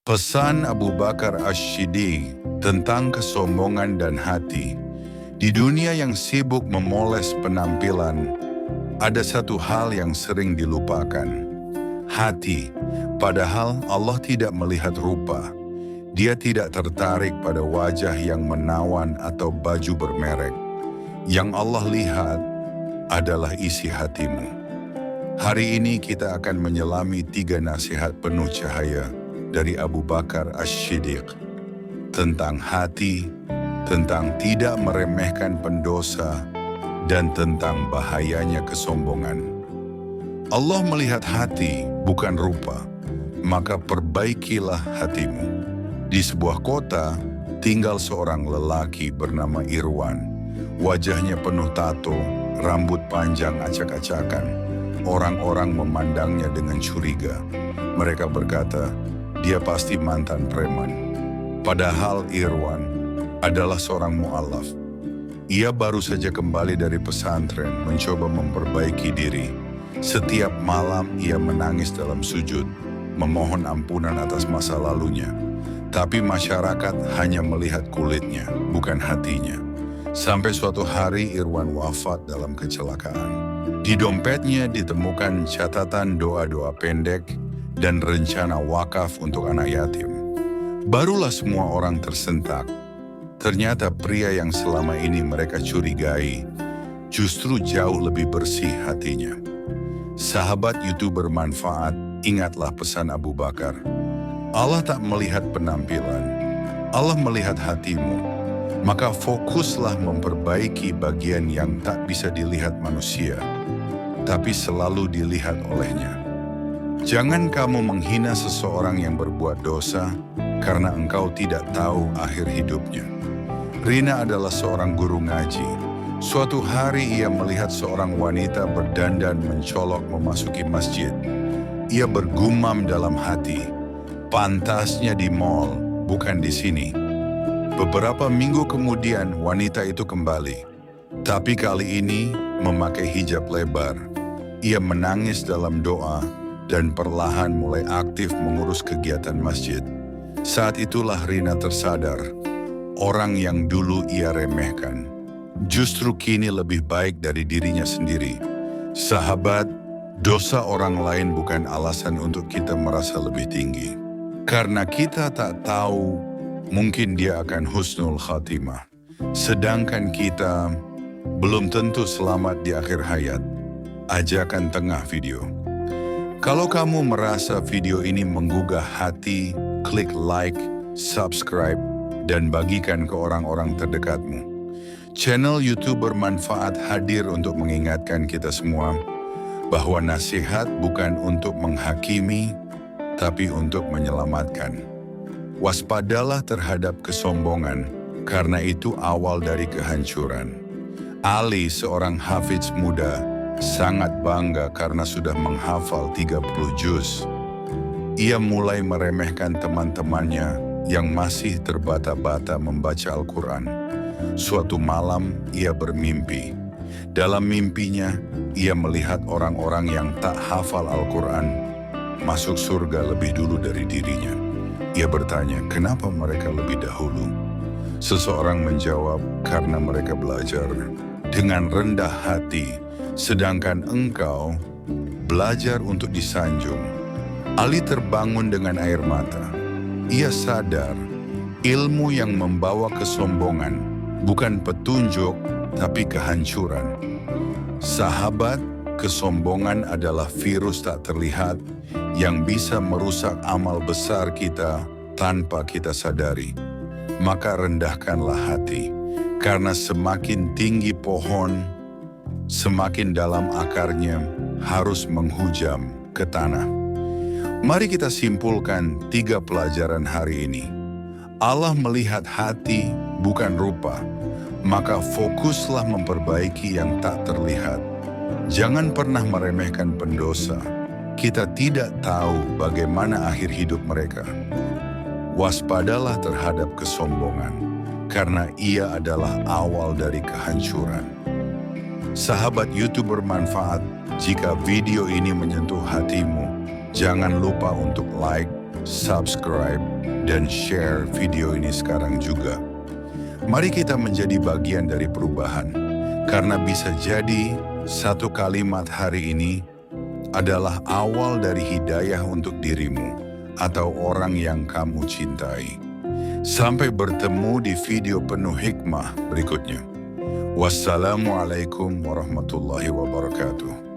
Pesan Abu Bakar Ash-Shiddiq tentang kesombongan dan hati. Di dunia yang sibuk memoles penampilan, ada satu hal yang sering dilupakan. Hati. Padahal Allah tidak melihat rupa. Dia tidak tertarik pada wajah yang menawan atau baju bermerek. Yang Allah lihat adalah isi hatimu. Hari ini kita akan menyelami 3 nasihat penuh cahaya dari Abu Bakar Ash-Shiddiq tentang hati, tentang tidak meremehkan pendosa, dan tentang bahayanya kesombongan. Allah melihat hati, bukan rupa, maka perbaikilah hatimu. Di sebuah kota, tinggal seorang lelaki bernama Irwan. Wajahnya penuh tato, rambut panjang acak-acakan. Orang-orang memandangnya dengan curiga. Mereka berkata, dia pasti mantan preman. Padahal Irwan adalah seorang mu'alaf. Ia baru saja kembali dari pesantren mencoba memperbaiki diri. Setiap malam ia menangis dalam sujud, memohon ampunan atas masa lalunya. Tapi masyarakat hanya melihat kulitnya, bukan hatinya. Sampai suatu hari Irwan wafat dalam kecelakaan. Di dompetnya ditemukan catatan doa-doa pendek dan rencana wakaf untuk anak yatim. Barulah semua orang tersentak. Ternyata pria yang selama ini mereka curigai justru jauh lebih bersih hatinya. Sahabat YouTuber Manfaat, ingatlah pesan Abu Bakar. Allah tak melihat penampilan, Allah melihat hatimu. Maka fokuslah memperbaiki bagian yang tak bisa dilihat manusia, tapi selalu dilihat olehnya. Jangan kamu menghina seseorang yang berbuat dosa karena engkau tidak tahu akhir hidupnya. Rina adalah seorang guru ngaji. Suatu hari ia melihat seorang wanita berdandan mencolok memasuki masjid. Ia bergumam dalam hati, pantasnya di mall, bukan di sini. Beberapa minggu kemudian wanita itu kembali. Tapi kali ini memakai hijab lebar. Ia menangis dalam doa dan perlahan mulai aktif mengurus kegiatan masjid. Saat itulah Rina tersadar, orang yang dulu ia remehkan, justru kini lebih baik dari dirinya sendiri. Sahabat, dosa orang lain bukan alasan untuk kita merasa lebih tinggi. Karena kita tak tahu, mungkin dia akan husnul khatimah. Sedangkan kita belum tentu selamat di akhir hayat. Ajakan tengah video. Kalau kamu merasa video ini menggugah hati, klik like, subscribe, dan bagikan ke orang-orang terdekatmu. Channel YouTube Bermanfaat hadir untuk mengingatkan kita semua bahwa nasihat bukan untuk menghakimi, tapi untuk menyelamatkan. Waspadalah terhadap kesombongan, karena itu awal dari kehancuran. Ali, seorang hafiz muda, sangat bangga karena sudah menghafal 30 juz. Ia mulai meremehkan teman-temannya yang masih terbata-bata membaca Al-Quran. Suatu malam ia bermimpi. Dalam mimpinya, ia melihat orang-orang yang tak hafal Al-Quran masuk surga lebih dulu dari dirinya. Ia bertanya, kenapa mereka lebih dahulu? Seseorang menjawab, karena mereka belajar dengan rendah hati, sedangkan engkau belajar untuk disanjung. Ali terbangun dengan air mata. Ia sadar, ilmu yang membawa kesombongan bukan petunjuk, tapi kehancuran. Sahabat, kesombongan adalah virus tak terlihat yang bisa merusak amal besar kita tanpa kita sadari. Maka rendahkanlah hati, karena semakin tinggi pohon, semakin dalam akarnya harus menghujam ke tanah. Mari kita simpulkan 3 pelajaran hari ini. Allah melihat hati, bukan rupa. Maka fokuslah memperbaiki yang tak terlihat. Jangan pernah meremehkan pendosa. Kita tidak tahu bagaimana akhir hidup mereka. Waspadalah terhadap kesombongan, karena ia adalah awal dari kehancuran. Sahabat YouTube Bermanfaat, jika video ini menyentuh hatimu, jangan lupa untuk like, subscribe, dan share video ini sekarang juga. Mari kita menjadi bagian dari perubahan, karena bisa jadi satu kalimat hari ini adalah awal dari hidayah untuk dirimu atau orang yang kamu cintai. Sampai bertemu di video penuh hikmah berikutnya. Wassalamualaikum warahmatullahi wabarakatuh.